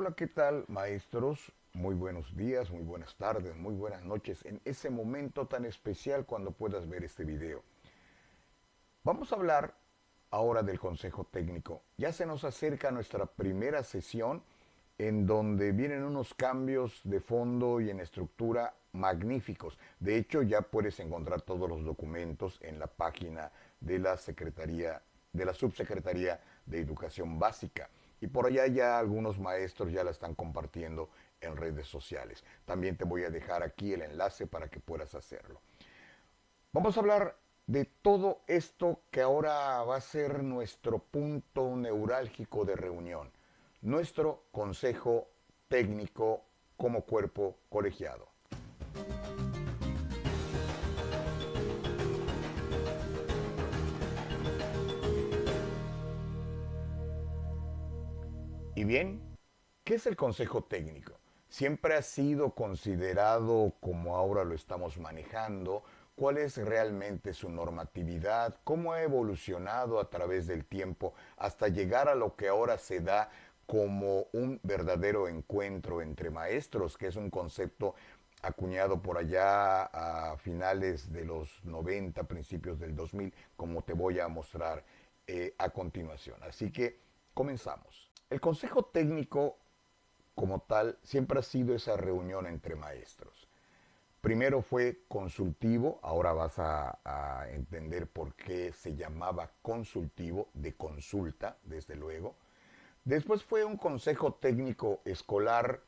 Hola, ¿qué tal, maestros? Muy buenos días, muy buenas tardes, muy buenas noches en ese momento tan especial cuando puedas ver este video. Vamos a hablar ahora del consejo técnico. Ya se nos acerca nuestra primera sesión en donde vienen unos cambios de fondo y en estructura magníficos. De hecho, ya puedes encontrar todos los documentos en la página de la Secretaría, de la Subsecretaría de Educación Básica. Y por allá ya algunos maestros ya la están compartiendo en redes sociales. También te voy a dejar aquí el enlace para que puedas hacerlo. Vamos a hablar de todo esto que ahora va a ser nuestro punto neurálgico de reunión, nuestro consejo técnico como cuerpo colegiado. Y bien, ¿qué es el consejo técnico? Siempre ha sido considerado como ahora lo estamos manejando, cuál es realmente su normatividad, cómo ha evolucionado a través del tiempo hasta llegar a lo que ahora se da como un verdadero encuentro entre maestros, que es un concepto acuñado por allá a finales de los 90, principios del 2000, como te voy a mostrar a continuación. Así que comenzamos. El consejo técnico como tal siempre ha sido esa reunión entre maestros. Primero fue consultivo, ahora vas a entender por qué se llamaba consultivo, de consulta, desde luego. Después fue un consejo técnico escolar,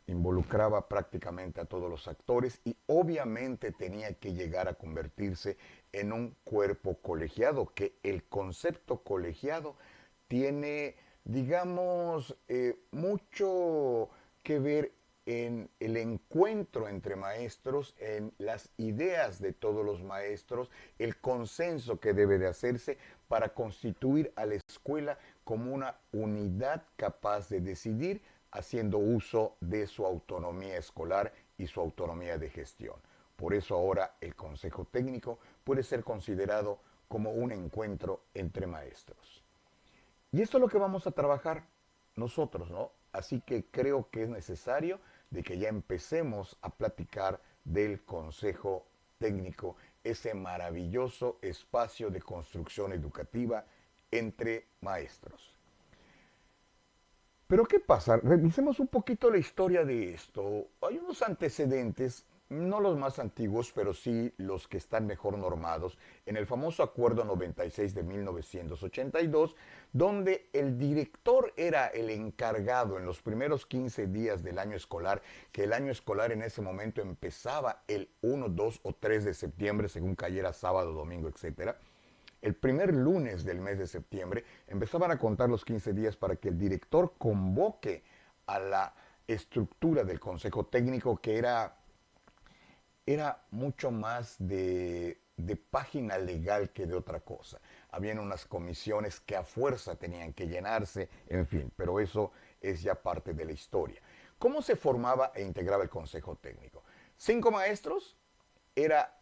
involucraba prácticamente a todos los actores y obviamente tenía que llegar a convertirse en un cuerpo colegiado, que el concepto colegiado tiene, digamos, mucho que ver en el encuentro entre maestros, en las ideas de todos los maestros, el consenso que debe de hacerse para constituir a la escuela como una unidad capaz de decidir haciendo uso de su autonomía escolar y su autonomía de gestión. Por eso ahora el Consejo Técnico puede ser considerado como un encuentro entre maestros. Y esto es lo que vamos a trabajar nosotros, ¿no? Así que creo que es necesario de que ya empecemos a platicar del Consejo Técnico, ese maravilloso espacio de construcción educativa entre maestros. Pero ¿qué pasa? Revisemos un poquito la historia de esto. Hay unos antecedentes, no los más antiguos, pero sí los que están mejor normados, en el famoso Acuerdo 96 de 1982, donde el director era el encargado en los primeros 15 días del año escolar, que el año escolar en ese momento empezaba el 1, 2 o 3 de septiembre, según cayera sábado, domingo, etcétera. El primer lunes del mes de septiembre empezaban a contar los 15 días para que el director convoque a la estructura del consejo técnico, que era mucho más de página legal que de otra cosa. Habían unas comisiones que a fuerza tenían que llenarse, en fin, pero eso es ya parte de la historia. ¿Cómo se formaba e integraba el consejo técnico? 5 maestros, era,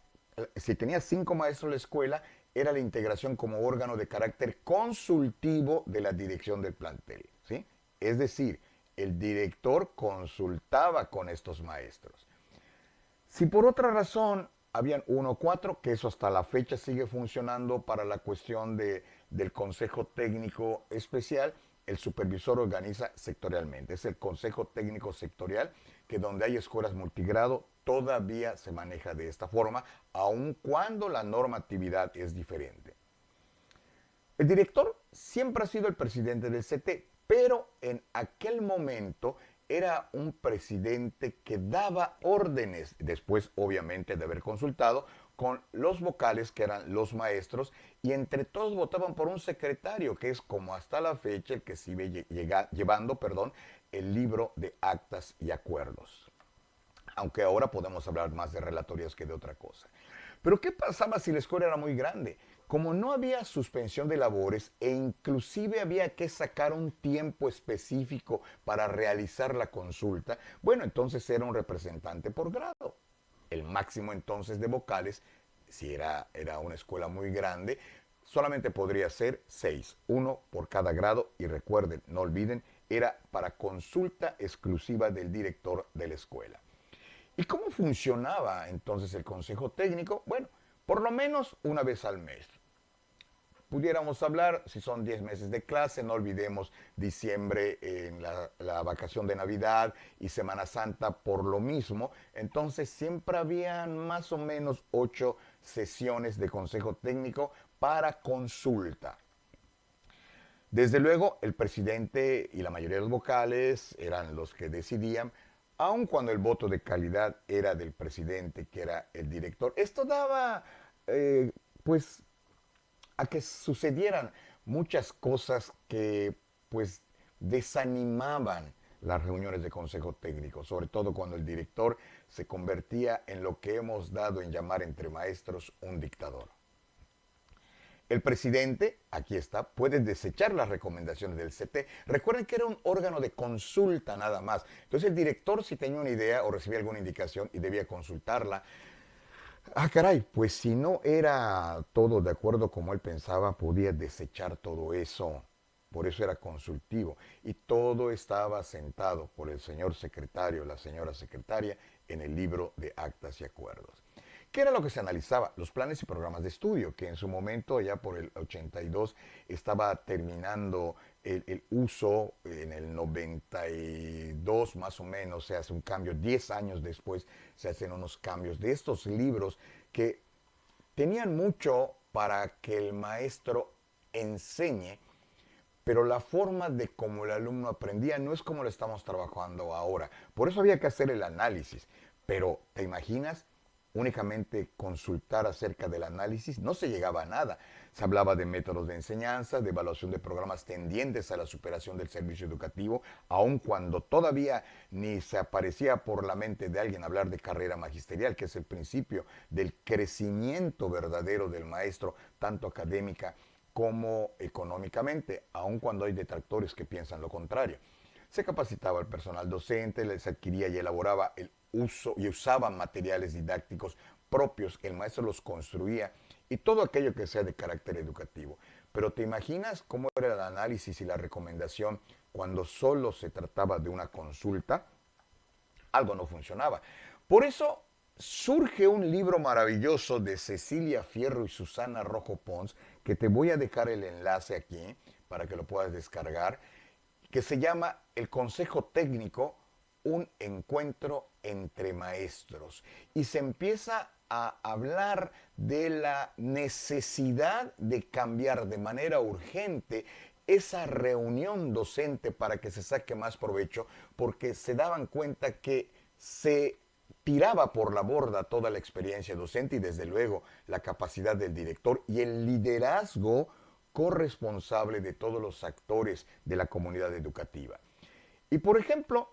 si tenía 5 maestros la escuela, era la integración como órgano de carácter consultivo de la dirección del plantel, ¿sí? Es decir, el director consultaba con estos maestros. Si por otra razón habían 1 o 4, que eso hasta la fecha sigue funcionando para la cuestión del Consejo Técnico Especial, el supervisor organiza sectorialmente. Es el Consejo Técnico Sectorial, que donde hay escuelas multigrado todavía se maneja de esta forma, aun cuando la normatividad es diferente. El director siempre ha sido el presidente del CT, pero en aquel momento era un presidente que daba órdenes, después obviamente de haber consultado con los vocales, que eran los maestros, y entre todos votaban por un secretario, que es como hasta la fecha el que sigue llevando, el libro de actas y acuerdos. Aunque ahora podemos hablar más de relatorías que de otra cosa. Pero ¿qué pasaba si la escuela era muy grande? Como no había suspensión de labores e inclusive había que sacar un tiempo específico para realizar la consulta, bueno, entonces era un representante por grado. El máximo entonces de vocales, si era una escuela muy grande, solamente podría ser 6, uno por cada grado, y recuerden, no olviden, era para consulta exclusiva del director de la escuela. ¿Y cómo funcionaba entonces el consejo técnico? Bueno, por lo menos una vez al mes. Pudiéramos hablar, si son 10 meses de clase, no olvidemos diciembre en la vacación de Navidad y Semana Santa por lo mismo. Entonces siempre habían más o menos 8 sesiones de consejo técnico para consulta. Desde luego, el presidente y la mayoría de los vocales eran los que decidían, aun cuando el voto de calidad era del presidente, que era el director. Esto daba, pues, a que sucedieran muchas cosas que, pues, desanimaban las reuniones de consejo técnico, sobre todo cuando el director se convertía en lo que hemos dado en llamar entre maestros un dictador. El presidente, aquí está, puede desechar las recomendaciones del CT. Recuerden que era un órgano de consulta nada más. Entonces el director, si tenía una idea o recibía alguna indicación y debía consultarla, ah, caray, pues si no era todo de acuerdo como él pensaba, podía desechar todo eso. Por eso era consultivo. Y todo estaba sentado por el señor secretario, la señora secretaria, en el libro de actas y acuerdos. ¿Qué era lo que se analizaba? Los planes y programas de estudio, que en su momento, ya por el 82, estaba terminando el uso, en el 92 más o menos, se hace un cambio, 10 años después se hacen unos cambios de estos libros que tenían mucho para que el maestro enseñe, pero la forma de cómo el alumno aprendía no es como lo estamos trabajando ahora. Por eso había que hacer el análisis. Pero, ¿te imaginas? Únicamente consultar acerca del análisis, no se llegaba a nada. Se hablaba de métodos de enseñanza, de evaluación de programas tendientes a la superación del servicio educativo, aun cuando todavía ni se aparecía por la mente de alguien hablar de carrera magisterial, que es el principio del crecimiento verdadero del maestro, tanto académica como económicamente, aun cuando hay detractores que piensan lo contrario. Se capacitaba al personal docente, les adquiría y elaboraba el uso y usaba materiales didácticos propios, el maestro los construía y todo aquello que sea de carácter educativo. Pero ¿te imaginas cómo era el análisis y la recomendación cuando solo se trataba de una consulta? Algo no funcionaba. Por eso surge un libro maravilloso de Cecilia Fierro y Susana Rojo Pons, que te voy a dejar el enlace aquí para que lo puedas descargar, que se llama El Consejo Técnico, un encuentro entre maestros. Y se empieza a hablar de la necesidad de cambiar de manera urgente esa reunión docente para que se saque más provecho, porque se daban cuenta que se tiraba por la borda toda la experiencia docente y desde luego la capacidad del director y el liderazgo corresponsable de todos los actores de la comunidad educativa. Y por ejemplo,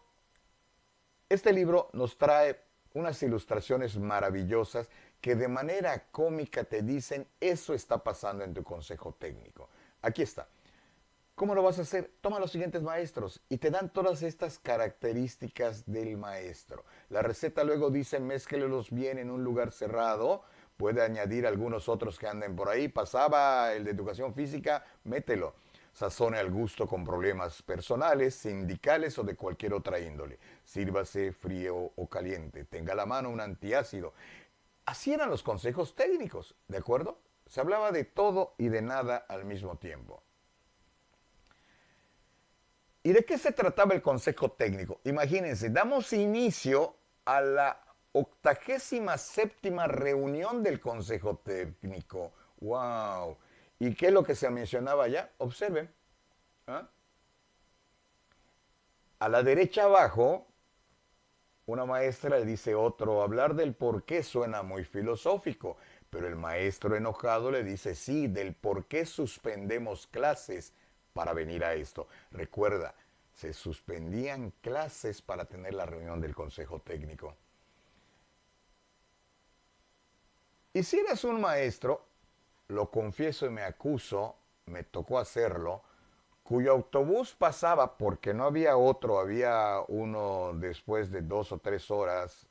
este libro nos trae unas ilustraciones maravillosas que de manera cómica te dicen eso está pasando en tu consejo técnico. Aquí está. ¿Cómo lo vas a hacer? Toma los siguientes maestros y te dan todas estas características del maestro. La receta luego dice mézclelos bien en un lugar cerrado. Puede añadir algunos otros que anden por ahí. Pasaba el de educación física, mételo. Sazone al gusto con problemas personales, sindicales o de cualquier otra índole. Sírvase frío o caliente. Tenga a la mano un antiácido. Así eran los consejos técnicos, ¿de acuerdo? Se hablaba de todo y de nada al mismo tiempo. ¿Y de qué se trataba el consejo técnico? Imagínense, damos inicio a la 87ª reunión del consejo técnico. ¡Wow! ¿Y qué es lo que se mencionaba ya? Observen. ¿Ah? A la derecha abajo, una maestra le dice a otro, hablar del por qué suena muy filosófico, pero el maestro enojado le dice, sí, del por qué suspendemos clases para venir a esto. Recuerda, se suspendían clases para tener la reunión del consejo técnico. Y si eres un maestro, lo confieso y me acuso, me tocó hacerlo, cuyo autobús pasaba porque no había otro, había uno después de 2 o 3 horas,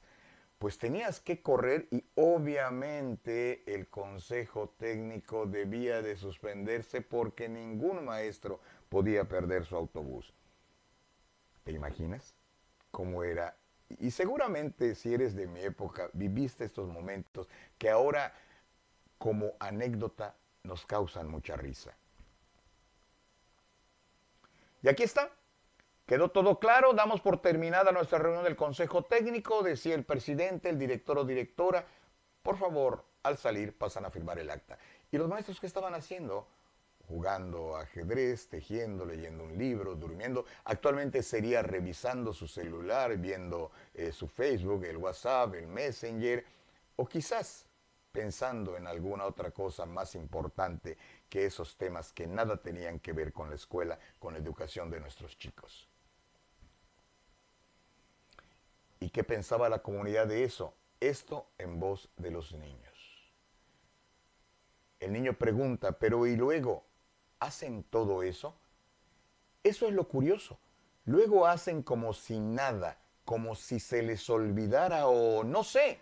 pues tenías que correr y obviamente el consejo técnico debía de suspenderse porque ningún maestro podía perder su autobús. ¿Te imaginas cómo era? Y seguramente si eres de mi época, viviste estos momentos que ahora como anécdota nos causan mucha risa. Y aquí está. Quedó todo claro, damos por terminada nuestra reunión del Consejo Técnico, decía el presidente, el director o directora, por favor, al salir pasan a firmar el acta. ¿Y los maestros qué estaban haciendo? Jugando ajedrez, tejiendo, leyendo un libro, durmiendo. Actualmente sería revisando su celular, viendo su Facebook, el WhatsApp, el Messenger, o quizás pensando en alguna otra cosa más importante que esos temas que nada tenían que ver con la escuela, con la educación de nuestros chicos. ¿Y qué pensaba la comunidad de eso? Esto en voz de los niños. El niño pregunta, pero ¿y luego? ¿Hacen todo eso? Eso es lo curioso. Luego hacen como si nada, como si se les olvidara o no sé.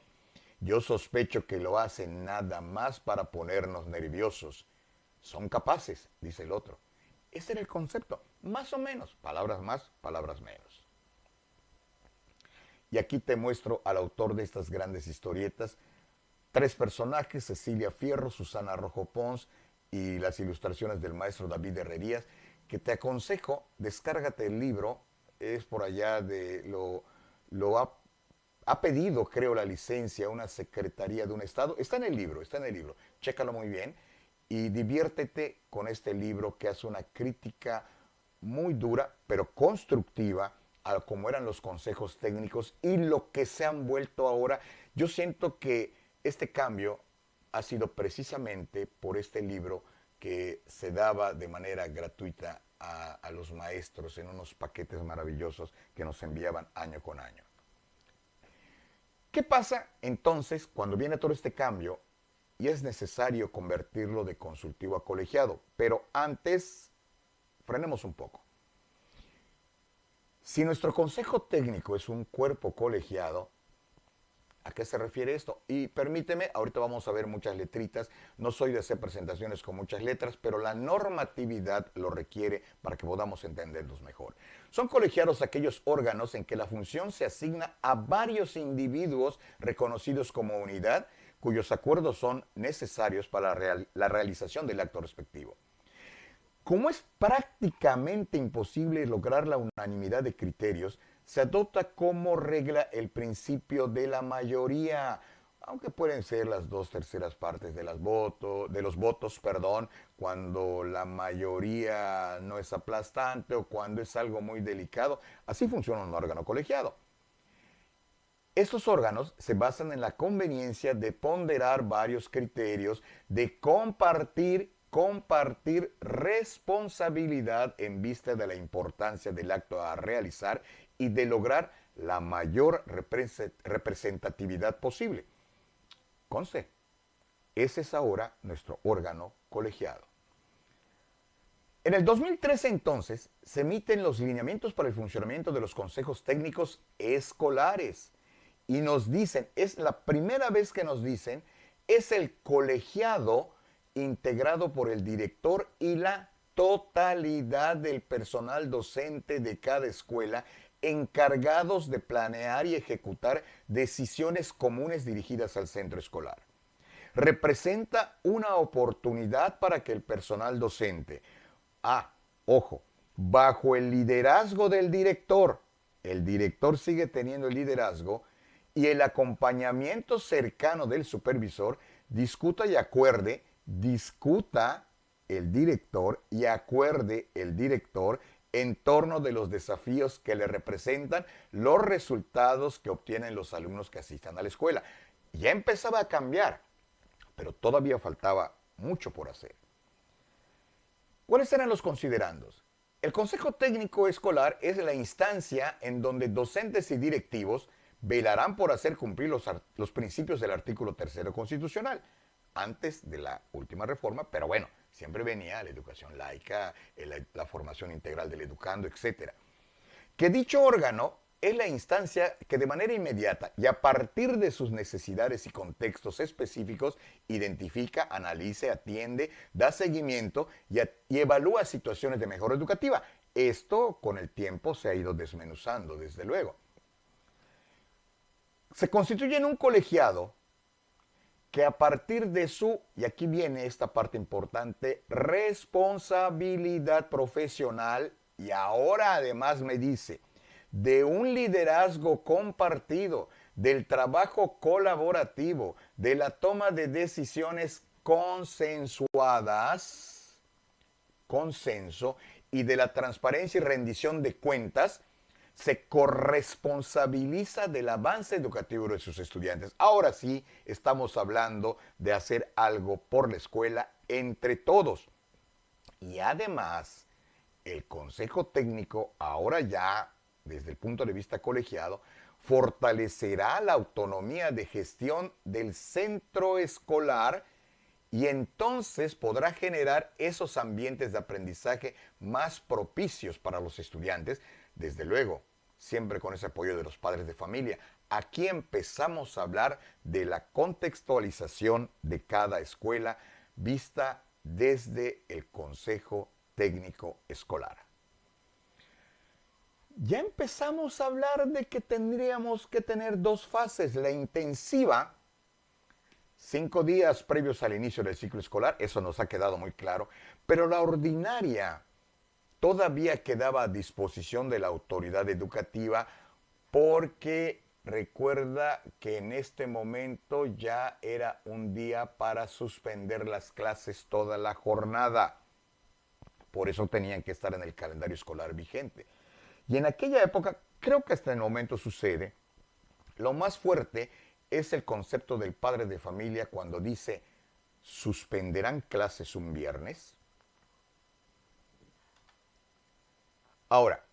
Yo sospecho que lo hacen nada más para ponernos nerviosos. Son capaces, dice el otro. Ese era el concepto, más o menos, palabras más, palabras menos. Y aquí te muestro al autor de estas grandes historietas, tres personajes, Cecilia Fierro, Susana Rojo Pons y las ilustraciones del maestro David Herrerías, que te aconsejo, descárgate el libro, es por allá de lo ha pedido, creo, la licencia una secretaría de un estado. Está en el libro, chécalo muy bien y diviértete con este libro que hace una crítica muy dura, pero constructiva, a cómo eran los consejos técnicos y lo que se han vuelto ahora. Yo siento que este cambio ha sido precisamente por este libro que se daba de manera gratuita a los maestros en unos paquetes maravillosos que nos enviaban año con año. ¿Qué pasa entonces cuando viene todo este cambio y es necesario convertirlo de consultivo a colegiado? Pero antes, frenemos un poco. Si nuestro consejo técnico es un cuerpo colegiado, ¿a qué se refiere esto? Y permíteme, ahorita vamos a ver muchas letritas, no soy de hacer presentaciones con muchas letras, pero la normatividad lo requiere para que podamos entenderlos mejor. Son colegiados aquellos órganos en que la función se asigna a varios individuos reconocidos como unidad, cuyos acuerdos son necesarios para la realización del acto respectivo. Como es prácticamente imposible lograr la unanimidad de criterios, se adopta como regla el principio de la mayoría, aunque pueden ser las 2/3 de los votos, cuando la mayoría no es aplastante o cuando es algo muy delicado. Así funciona un órgano colegiado. Estos órganos se basan en la conveniencia de ponderar varios criterios, de compartir responsabilidad en vista de la importancia del acto a realizar y de lograr la mayor representatividad posible. Conste, ese es ahora nuestro órgano colegiado. En el 2013 entonces se emiten los lineamientos para el funcionamiento de los consejos técnicos escolares y nos dicen, es la primera vez que nos dicen, es el colegiado integrado por el director y la totalidad del personal docente de cada escuela encargados de planear y ejecutar decisiones comunes dirigidas al centro escolar. Representa una oportunidad para que el personal docente, ojo, bajo el liderazgo del director, el director sigue teniendo el liderazgo, y el acompañamiento cercano del supervisor, discuta el director y acuerde el director en torno de los desafíos que le representan los resultados que obtienen los alumnos que asistan a la escuela. Ya empezaba a cambiar, pero todavía faltaba mucho por hacer. ¿Cuáles eran los considerandos? El Consejo Técnico Escolar es la instancia en donde docentes y directivos velarán por hacer cumplir los principios del artículo 3 constitucional, antes de la última reforma, pero bueno, siempre venía la educación laica, la formación integral del educando, etc. Que dicho órgano es la instancia que de manera inmediata y a partir de sus necesidades y contextos específicos identifica, analiza, atiende, da seguimiento y evalúa situaciones de mejora educativa. Esto con el tiempo se ha ido desmenuzando, desde luego. Se constituye en un colegiado que a partir de su, y aquí viene esta parte importante, responsabilidad profesional, y ahora además me dice, de un liderazgo compartido, del trabajo colaborativo, de la toma de decisiones consensuadas, consenso, y de la transparencia y rendición de cuentas, se corresponsabiliza del avance educativo de sus estudiantes. Ahora sí estamos hablando de hacer algo por la escuela entre todos. Y además, el Consejo Técnico, ahora ya desde el punto de vista colegiado, fortalecerá la autonomía de gestión del centro escolar y entonces podrá generar esos ambientes de aprendizaje más propicios para los estudiantes, desde luego, siempre con ese apoyo de los padres de familia. Aquí empezamos a hablar de la contextualización de cada escuela vista desde el Consejo Técnico Escolar. Ya empezamos a hablar de que tendríamos que tener dos fases, la intensiva, 5 días previos al inicio del ciclo escolar, eso nos ha quedado muy claro, pero la ordinaria todavía quedaba a disposición de la autoridad educativa porque recuerda que en este momento ya era un día para suspender las clases toda la jornada. Por eso tenían que estar en el calendario escolar vigente. Y en aquella época, creo que hasta el momento sucede, lo más fuerte es el concepto del padre de familia cuando dice, ¿suspenderán clases un viernes? Ahora,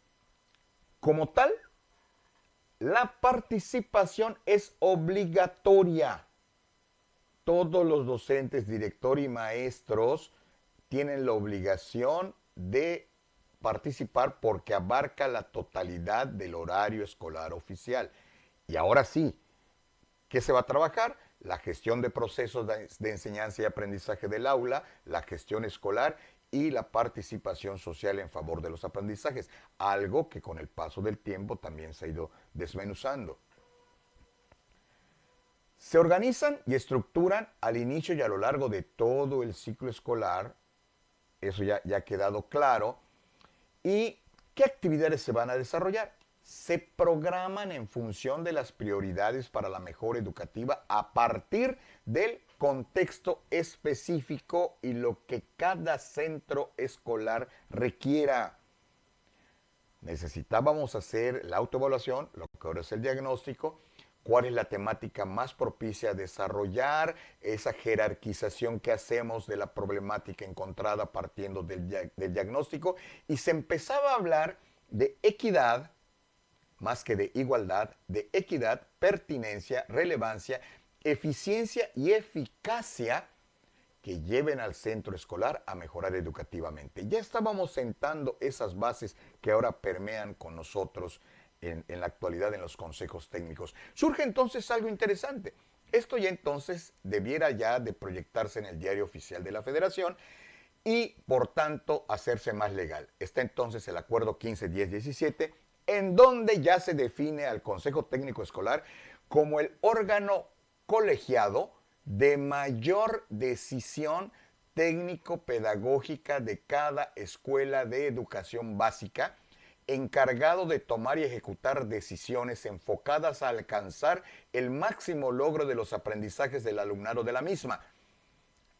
como tal, la participación es obligatoria. Todos los docentes, director y maestros tienen la obligación de participar porque abarca la totalidad del horario escolar oficial. Y ahora sí, ¿qué se va a trabajar? La gestión de procesos de enseñanza y aprendizaje del aula, la gestión escolar y la participación social en favor de los aprendizajes, algo que con el paso del tiempo también se ha ido desmenuzando. Se organizan y estructuran al inicio y a lo largo de todo el ciclo escolar, eso ya ha quedado claro, y qué actividades se van a desarrollar. Se programan en función de las prioridades para la mejora educativa a partir del contexto específico y lo que cada centro escolar requiera. Necesitábamos hacer la autoevaluación, lo que ahora es el diagnóstico, cuál es la temática más propicia a desarrollar, esa jerarquización que hacemos de la problemática encontrada partiendo del diagnóstico, y se empezaba a hablar de equidad, más que de igualdad, de equidad, pertinencia, relevancia, eficiencia y eficacia que lleven al centro escolar a mejorar educativamente. Ya estábamos sentando esas bases que ahora permean con nosotros en la actualidad en los consejos técnicos. Surge entonces algo interesante. Esto ya entonces debiera ya de proyectarse en el diario oficial de la Federación y por tanto hacerse más legal. Está entonces el acuerdo 15-10-17 en donde ya se define al Consejo Técnico Escolar como el órgano colegiado de mayor decisión técnico-pedagógica de cada escuela de educación básica, encargado de tomar y ejecutar decisiones enfocadas a alcanzar el máximo logro de los aprendizajes del alumnado de la misma.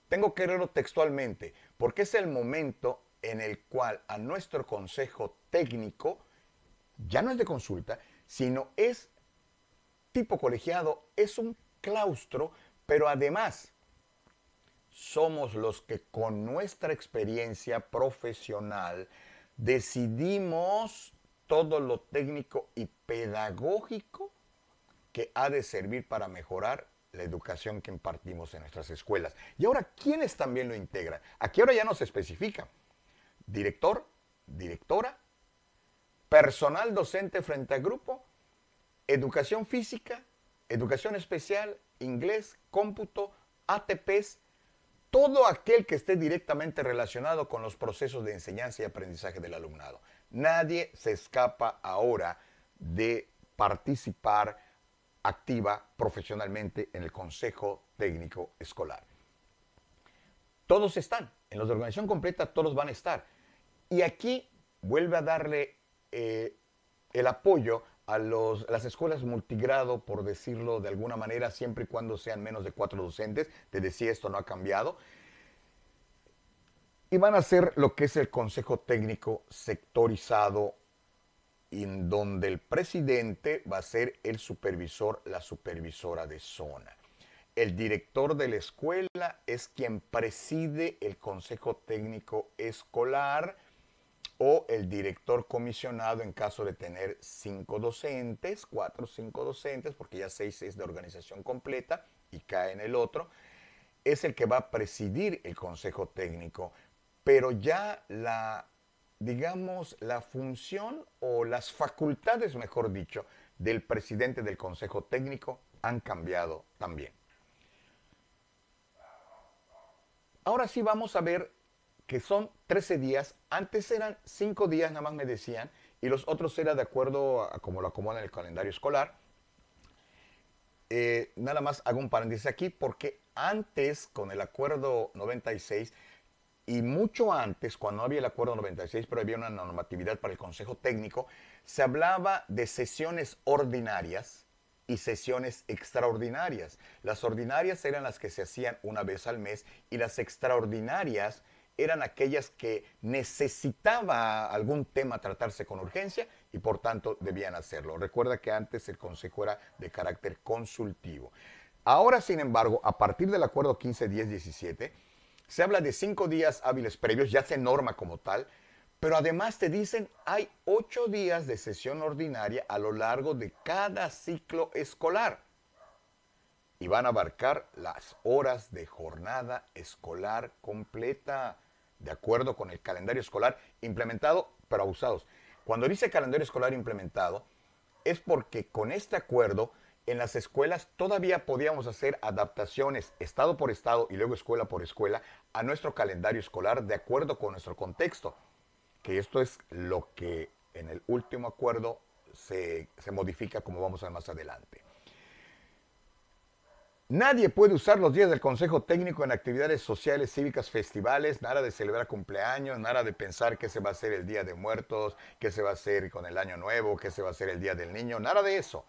Tengo que leerlo textualmente, porque es el momento en el cual a nuestro consejo técnico ya no es de consulta, sino es tipo colegiado, es un claustro, pero además somos los que con nuestra experiencia profesional decidimos todo lo técnico y pedagógico que ha de servir para mejorar la educación que impartimos en nuestras escuelas. Y ahora, ¿quiénes también lo integran? Aquí ahora ya no se especifica. Director, directora, personal docente frente al grupo educación física, educación especial, inglés, cómputo, ATPs, todo aquel que esté directamente relacionado con los procesos de enseñanza y aprendizaje del alumnado. Nadie se escapa ahora de participar activa profesionalmente en el Consejo Técnico Escolar. Todos están, en los de organización completa todos van a estar. Y aquí vuelve a darle el apoyo a las escuelas multigrado, por decirlo de alguna manera, siempre y cuando sean menos de 4 docentes. Te decía, esto no ha cambiado. Y van a hacer lo que es el Consejo Técnico sectorizado, en donde el presidente va a ser el supervisor, la supervisora de zona. El director de la escuela es quien preside el Consejo Técnico Escolar, o el director comisionado en caso de tener 5 docentes, 4 o 5 docentes, porque ya 6 es de organización completa y cae en el otro, es el que va a presidir el Consejo Técnico. Pero ya digamos, la función o las facultades, mejor dicho, del presidente del Consejo Técnico han cambiado también. Ahora sí vamos a ver que son 13 días. Antes eran 5 días, nada más me decían, y los otros eran de acuerdo a cómo lo acomodan en el calendario escolar. Nada más hago un paréntesis aquí porque antes, con el acuerdo 96, y mucho antes, cuando no había el acuerdo 96, pero había una normatividad para el Consejo Técnico, se hablaba de sesiones ordinarias y sesiones extraordinarias. Las ordinarias eran las que se hacían una vez al mes y las extraordinarias eran aquellas que necesitaba algún tema tratarse con urgencia y por tanto debían hacerlo. Recuerda que antes el consejo era de carácter consultivo. Ahora, sin embargo, a partir del acuerdo 15-10-17, se habla de 5 días hábiles previos, ya se norma como tal, pero además te dicen hay 8 días de sesión ordinaria a lo largo de cada ciclo escolar. Y van a abarcar las horas de jornada escolar completa, de acuerdo con el calendario escolar implementado, pero abusados. Cuando dice calendario escolar implementado, es porque con este acuerdo en las escuelas todavía podíamos hacer adaptaciones estado por estado y luego escuela por escuela a nuestro calendario escolar de acuerdo con nuestro contexto. Que esto es lo que en el último acuerdo se modifica, como vamos a ver más adelante. Nadie puede usar los días del Consejo Técnico en actividades sociales, cívicas, festivales, nada de celebrar cumpleaños, nada de pensar qué se va a hacer el Día de Muertos, qué se va a hacer con el Año Nuevo, qué se va a hacer el Día del Niño, nada de eso.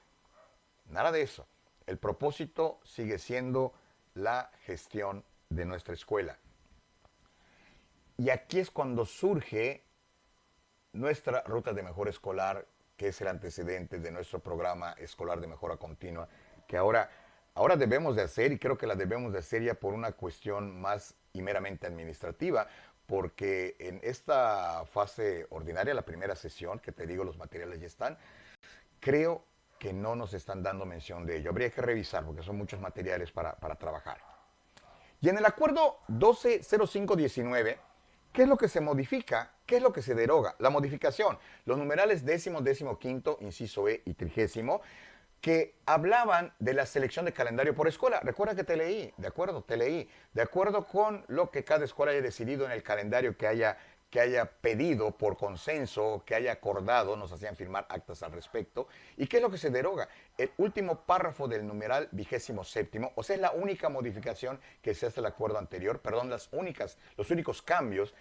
Nada de eso. El propósito sigue siendo la gestión de nuestra escuela. Y aquí es cuando surge nuestra ruta de mejora escolar, que es el antecedente de nuestro programa escolar de mejora continua, que ahora debemos de hacer, y creo que la debemos de hacer ya por una cuestión más y meramente administrativa, porque en esta fase ordinaria, la primera sesión, que te digo los materiales ya están, creo que no nos están dando mención de ello. Habría que revisar porque son muchos materiales para trabajar. Y en el acuerdo 120519, ¿qué es lo que se modifica? ¿Qué es lo que se deroga? La modificación. Los numerales décimo, décimo quinto, inciso E y trigésimo, que hablaban de la selección de calendario por escuela. Recuerda que te leí, de acuerdo, te leí. De acuerdo con lo que cada escuela haya decidido en el calendario que haya pedido por consenso, que haya acordado, nos hacían firmar actas al respecto. ¿Y qué es lo que se deroga? El último párrafo del numeral 27º, o sea, es la única modificación que se hace al acuerdo anterior, perdón, los únicos cambios,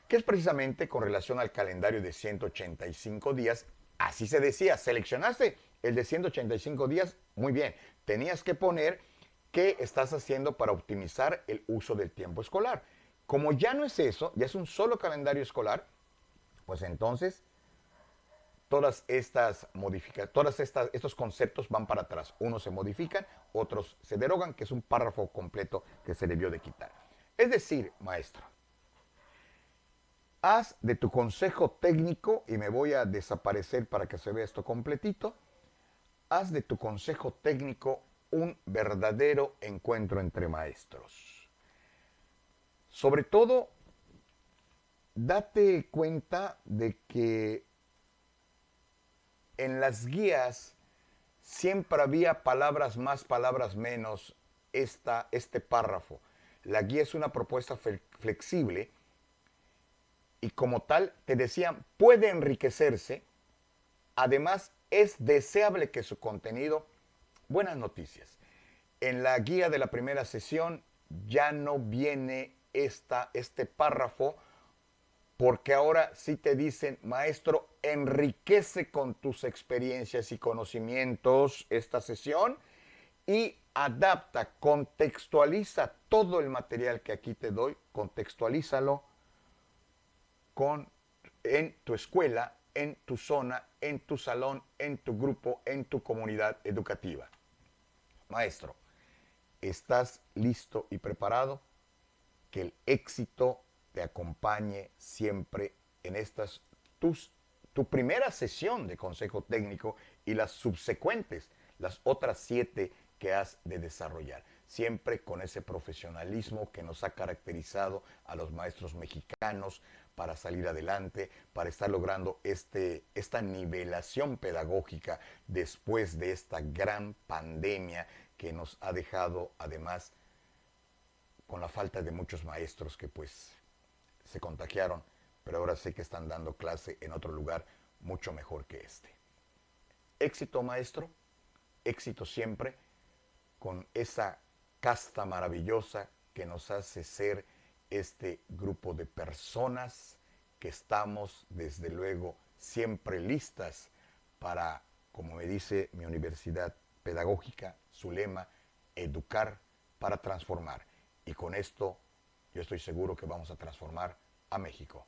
que es precisamente con relación al calendario de 185 días. Así se decía, seleccionaste el de 185 días, muy bien, tenías que poner qué estás haciendo para optimizar el uso del tiempo escolar. Como ya no es eso, ya es un solo calendario escolar, pues entonces estos conceptos van para atrás. Unos se modifican, otros se derogan, que es un párrafo completo que se debió de quitar. Es decir, maestro, haz de tu consejo técnico, y me voy a desaparecer para que se vea esto completito, haz de tu consejo técnico un verdadero encuentro entre maestros. Sobre todo, date cuenta de que en las guías siempre había palabras más, palabras menos, este párrafo. La guía es una propuesta flexible y como tal, te decían, puede enriquecerse. Además, es deseable que su contenido, buenas noticias. En la guía de la primera sesión ya no viene este párrafo porque ahora sí te dicen, maestro, enriquece con tus experiencias y conocimientos esta sesión y adapta, contextualiza todo el material que aquí te doy, contextualízalo con, en tu escuela, en tu zona, en tu salón, en tu grupo, en tu comunidad educativa. Maestro, ¿estás listo y preparado? Que el éxito te acompañe siempre en tu primera sesión de consejo técnico y las subsecuentes, las otras 7 que has de desarrollar. Siempre con ese profesionalismo que nos ha caracterizado a los maestros mexicanos para salir adelante, para estar logrando esta nivelación pedagógica después de esta gran pandemia que nos ha dejado además con la falta de muchos maestros que pues se contagiaron, pero ahora sé que están dando clase en otro lugar mucho mejor que este. Éxito maestro, éxito siempre con esa casta maravillosa que nos hace ser este grupo de personas que estamos desde luego siempre listas para, como me dice mi universidad pedagógica, su lema, educar para transformar. Y con esto yo estoy seguro que vamos a transformar a México.